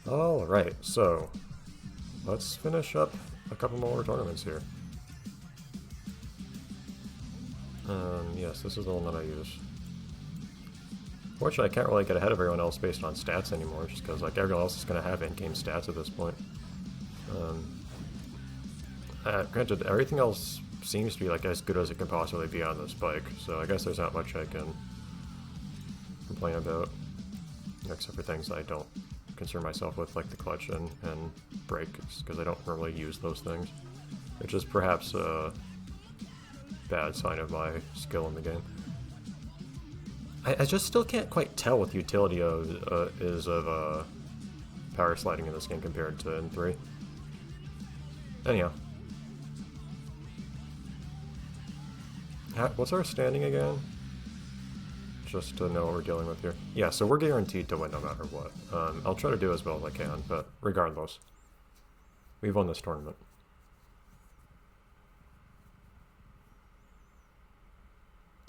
Alright, so let's finish up a couple more tournaments here. Yes, this is the one that I use. Fortunately, I can't really get ahead of everyone else based on stats anymore, just because like everyone else is going to have in-game stats at this point. Granted, everything else seems to be like as good as it can possibly be on this bike, so I guess there's not much I can complain about, except for things I don't concern myself with, like the clutch and brakes, because I don't normally use those things, which is perhaps a bad sign of my skill in the game. I just still can't quite tell what the utility is of power sliding in this game compared to in 3. Anyhow. What's our standing again? Just to know what we're dealing with here. Yeah, so we're guaranteed to win no matter what. I'll try to do as well as I can, but regardless, we've won this tournament.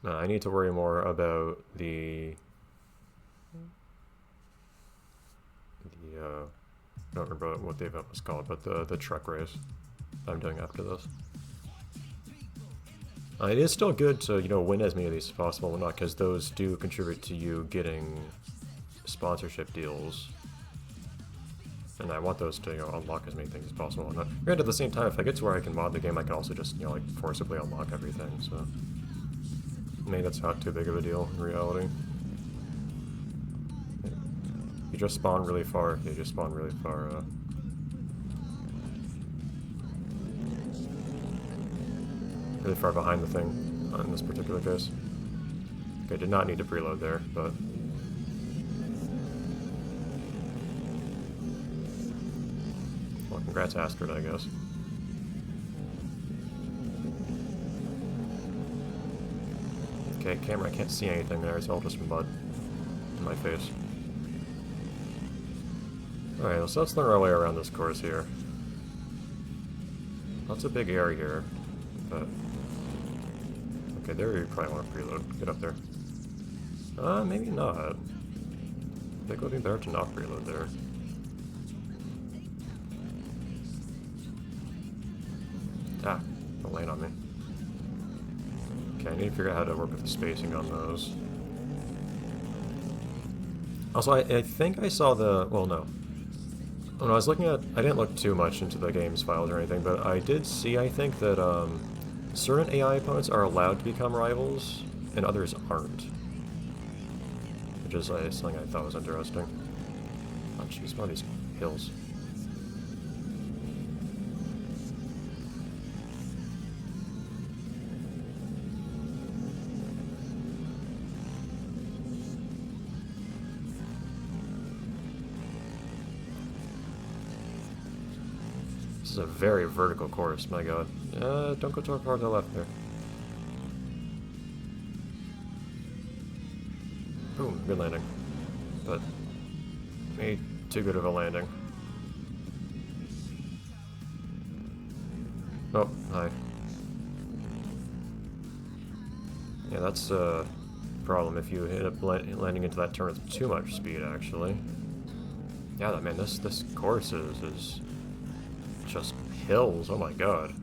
I need to worry more about the I don't remember what the event was called, but the truck race I'm doing after this. It is still good to, win as many of these as possible and whatnot, because those do contribute to you getting sponsorship deals. And I want those to, unlock as many things as possible and whatnot. Granted, at the same time, if I get to where I can mod the game, I can also just, like, forcibly unlock everything, so maybe that's not too big of a deal in reality. You just spawn really far. You just spawn really far, really far behind the thing in this particular case. Okay, did not need to preload there, but well, congrats Astrid, I guess. Okay, camera, I can't see anything there, it's all just mud in my face. Alright, so let's learn our way around this course here. Lots of big area here, but okay, there you probably want to preload. Get up there. Maybe not. I think it would be better to not preload there. Ah, don't land on me. Okay, I need to figure out how to work with the spacing on those. Also, I think I saw the... well, no. When I was looking at... I didn't look too much into the game's files or anything, but I did see, I think, that certain AI opponents are allowed to become rivals, and others aren't. Which is something I thought was interesting. Oh jeez, one of these hills. This is a very vertical course, my god. Don't go too far to the left there. Boom, good landing. But maybe too good of a landing. Oh, hi. Yeah, that's a problem if you end up landing into that turn with too much speed, actually. Yeah, man, this course is just hills, oh my god.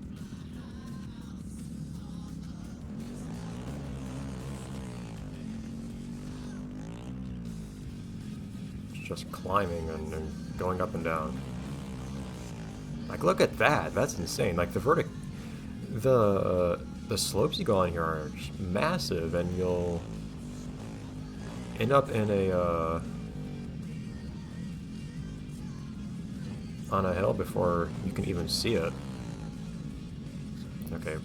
Just climbing and going up and down. Like, look at that, that's insane. Like, the slopes you go on here are massive, and you'll end up in a, on a hill before you can even see it. Okay.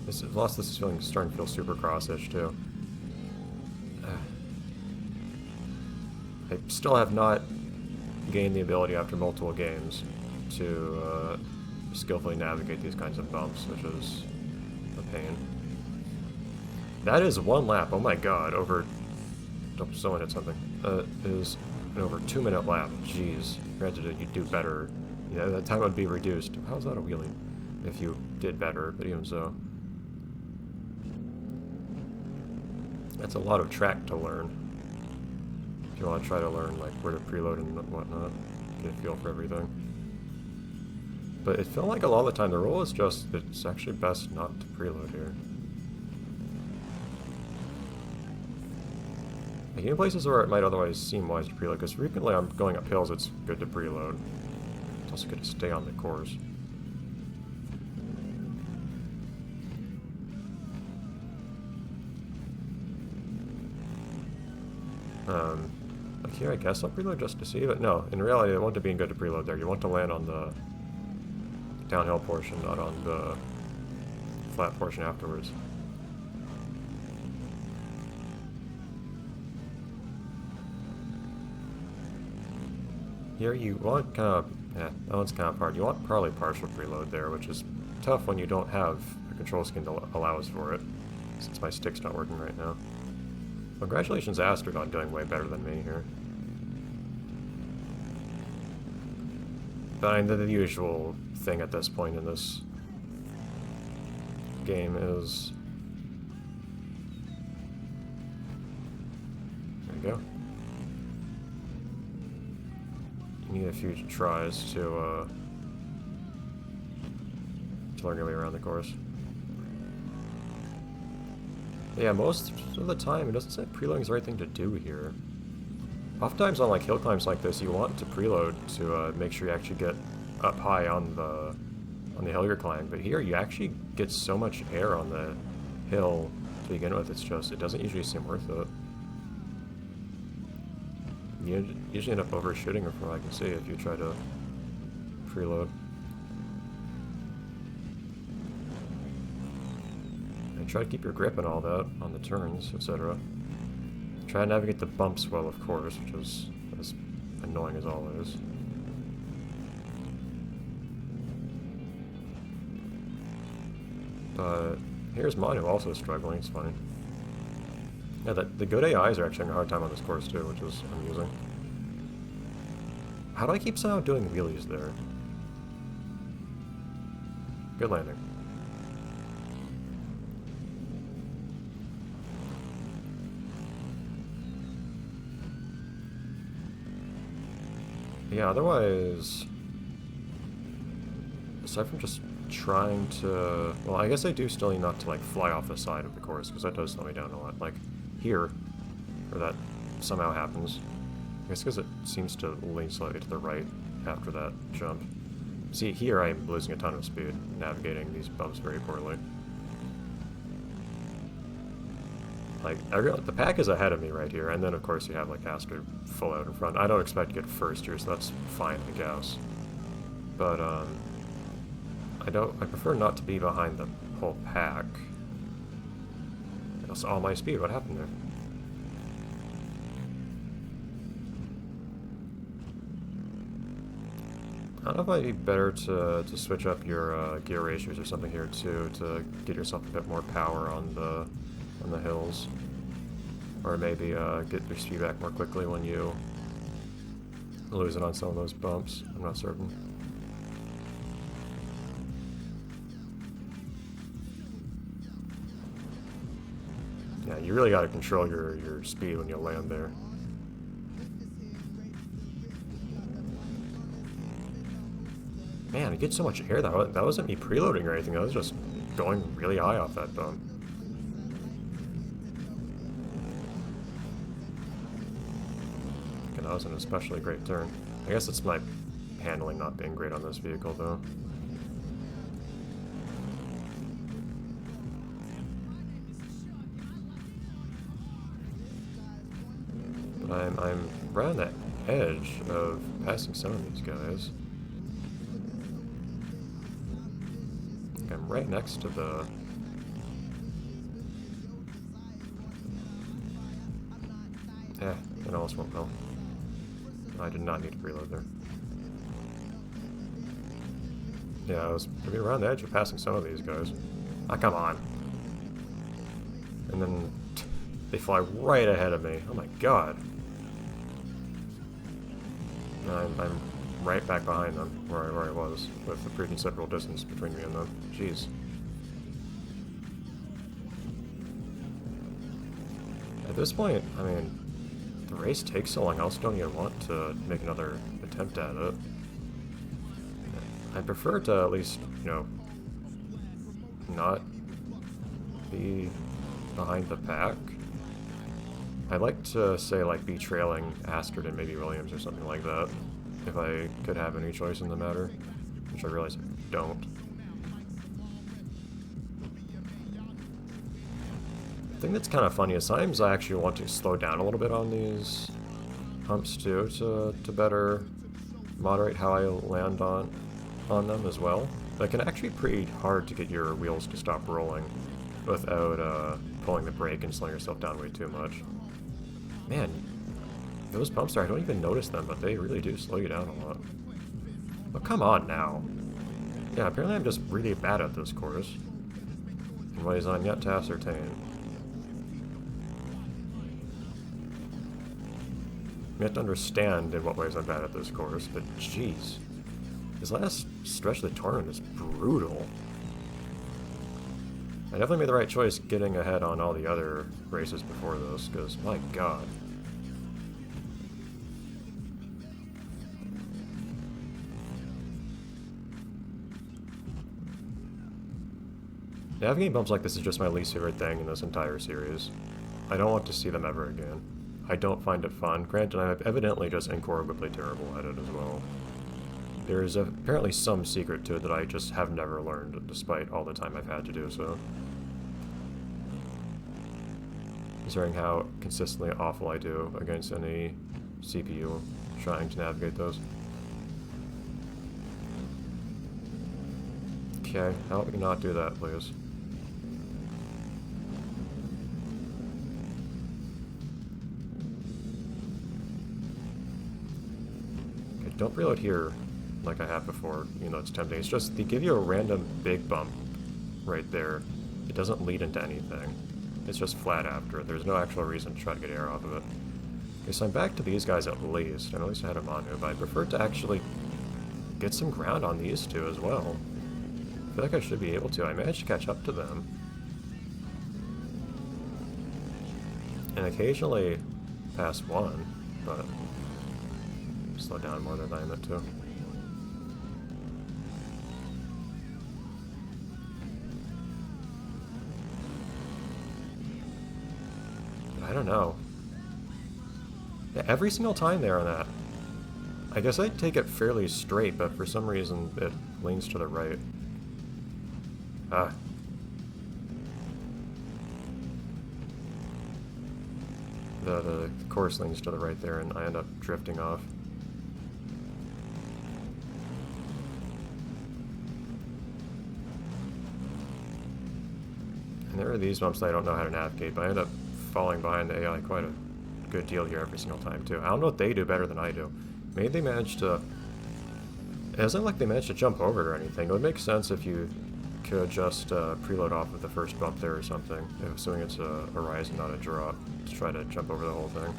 This is starting to feel super cross-ish too. I still have not gained the ability after multiple games to skillfully navigate these kinds of bumps, which is a pain. That is one lap, oh my god, over... oh, someone hit something. Is an over 2-minute lap, jeez. Granted, you'd do better. Yeah, that time would be reduced. How's that a wheelie? If you did better, but even so. That's a lot of track to learn. you want to try to learn like where to preload and whatnot, get a feel for everything. But it felt like a lot of the time the rule is just it's actually best not to preload here. Like in places where it might otherwise seem wise to preload, because frequently I'm going up hills, it's good to preload. It's also good to stay on the course. Like here, I guess I'll preload just to see, but no, in reality, I want to be good to preload there. You want to land on the downhill portion, not on the flat portion afterwards. Here you want kind of, that one's kind of hard. You want probably partial preload there, which is tough when you don't have a control scheme that allows for it, since my stick's not working right now. Congratulations, Astrid, on doing way better than me here. But the usual thing at this point in this game is... There you go. You need a few tries to learn your way around the course. Yeah, most of the time it doesn't say preloading is the right thing to do here. Oftentimes on like hill climbs like this, you want to preload to make sure you actually get up high on the hill you're climbing. But here you actually get so much air on the hill to begin with. It's just it doesn't usually seem worth it. You usually end up overshooting from what I can see if you try to preload. And try to keep your grip and all that on the turns, etc. Try to navigate the bumps well, of course, which is as annoying as all it is. But here's Manu also struggling, it's funny. Yeah, the good AIs are actually having a hard time on this course too, which is amusing. How do I keep somehow doing wheelies there? Good landing. Yeah, otherwise, aside from just trying to, well, I guess I do still need not to like fly off the side of the course, because that does slow me down a lot. Like here, where that somehow happens. I guess because it seems to lean slightly to the right after that jump. See, here I'm losing a ton of speed, navigating these bumps very poorly. Like, the pack is ahead of me right here, and then of course you have like Astrid full out in front. I don't expect to get first here, so that's fine, I guess. But I prefer not to be behind the whole pack. That's all my speed. What happened there? I don't know if it might be better to switch up your gear ratios or something here too, to get yourself a bit more power on the hills, or maybe get your speed back more quickly when you lose it on some of those bumps. I'm not certain. Yeah, you really got to control your speed when you land there. Man, it gets so much air. That wasn't me preloading or anything. I was just going really high off that bump. Okay, that was an especially great turn. I guess it's my handling not being great on this vehicle, though. But I'm right on the edge of passing some of these guys. I'm right next to the... Yeah, it almost went well. I did not need to preload there. Yeah, I was maybe around the edge of passing some of these guys. Ah, come on. And then they fly right ahead of me. Oh my god. I'm right back behind them, where I was, with a pretty considerable distance between me and them. Jeez. At this point, I mean, the race takes so long, I also don't even want to make another attempt at it. I prefer to at least, you know, not be behind the pack. I'd like to say, like, be trailing Astrid and maybe Williams or something like that, if I could have any choice in the matter, which I realize I don't. The thing that's kind of funny is sometimes I actually want to slow down a little bit on these humps too, to better moderate how I land on them as well. But it can actually be pretty hard to get your wheels to stop rolling without pulling the brake and slowing yourself down way too much. Man, those bumps there, I don't even notice them, but they really do slow you down a lot. Oh, come on now. Yeah, apparently I'm just really bad at this course. In ways I'm yet to ascertain. I have to understand in what ways I'm bad at this course, but jeez. This last stretch of the tournament is brutal. I definitely made the right choice getting ahead on all the other races before this, because my god. Navigating bumps like this is just my least favorite thing in this entire series. I don't want to see them ever again. I don't find it fun. Granted, I'm evidently just incorrigibly terrible at it as well. There is apparently some secret to it that I just have never learned, despite all the time I've had to do so. Considering how consistently awful I do against any CPU trying to navigate those. Okay, how about we not do that, please? Okay, don't preload here like I have before, even though it's tempting. It's just, they give you a random big bump right there. It doesn't lead into anything. It's just flat after it. There's no actual reason to try to get air off of it. Okay, so I'm back to these guys at least. I'm at least ahead of Manu, but I prefer to actually get some ground on these two as well. I feel like I should be able to. I managed to catch up to them. And occasionally pass one, but slow down more than I meant to. I don't know. Yeah, every single time there on that. I guess I take it fairly straight, but for some reason it leans to the right. Ah. The course leans to the right there, and I end up drifting off. And there are these bumps that I don't know how to navigate, but I end up falling behind the AI quite a good deal here every single time, too. I don't know what they do better than I do. Maybe they managed to... It doesn't look like they managed to jump over it or anything. It would make sense if you could just preload off of the first bump there or something, assuming it's a rise and not a drop, to try to jump over the whole thing.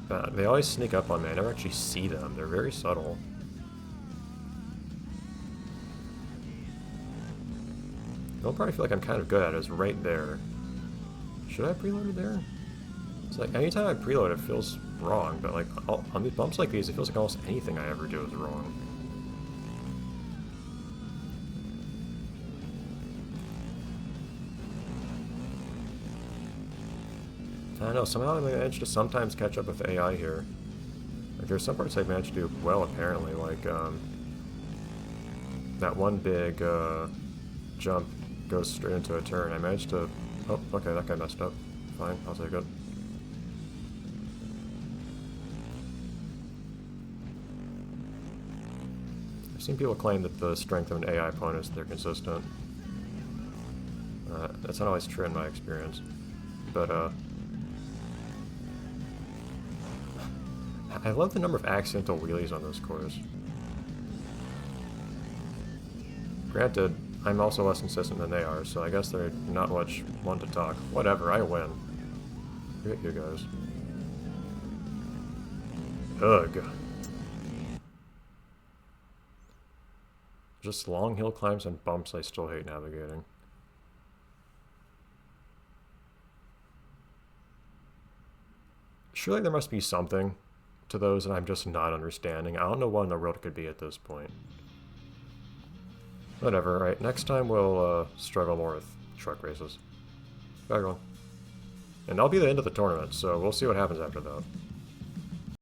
But they always sneak up on me. I never actually see them. They're very subtle. The one part I feel like I'm kind of good at is right there. Should I have preloaded there? It's like, anytime I preload it feels wrong, but like, on these bumps like these, it feels like almost anything I ever do is wrong. I don't know, somehow I managed to sometimes catch up with AI here. Like, there's some parts I managed to do well, apparently, like, that one big, jump goes straight into a turn. I managed to... Oh, okay, that guy messed up. Fine, I'll take it. I've seen people claim that the strength of an AI opponent is they're consistent. That's not always true in my experience. But, I love the number of accidental wheelies on this course. Granted, I'm also less consistent than they are, so I guess they're not much one to talk. Whatever, I win. Forget you guys. Ugh. Just long hill climbs and bumps I still hate navigating. Surely there must be something to those that I'm just not understanding. I don't know what in the world it could be at this point. Whatever, right? Next time we'll struggle more with truck races. Bye everyone. And that'll be the end of the tournament, so we'll see what happens after that.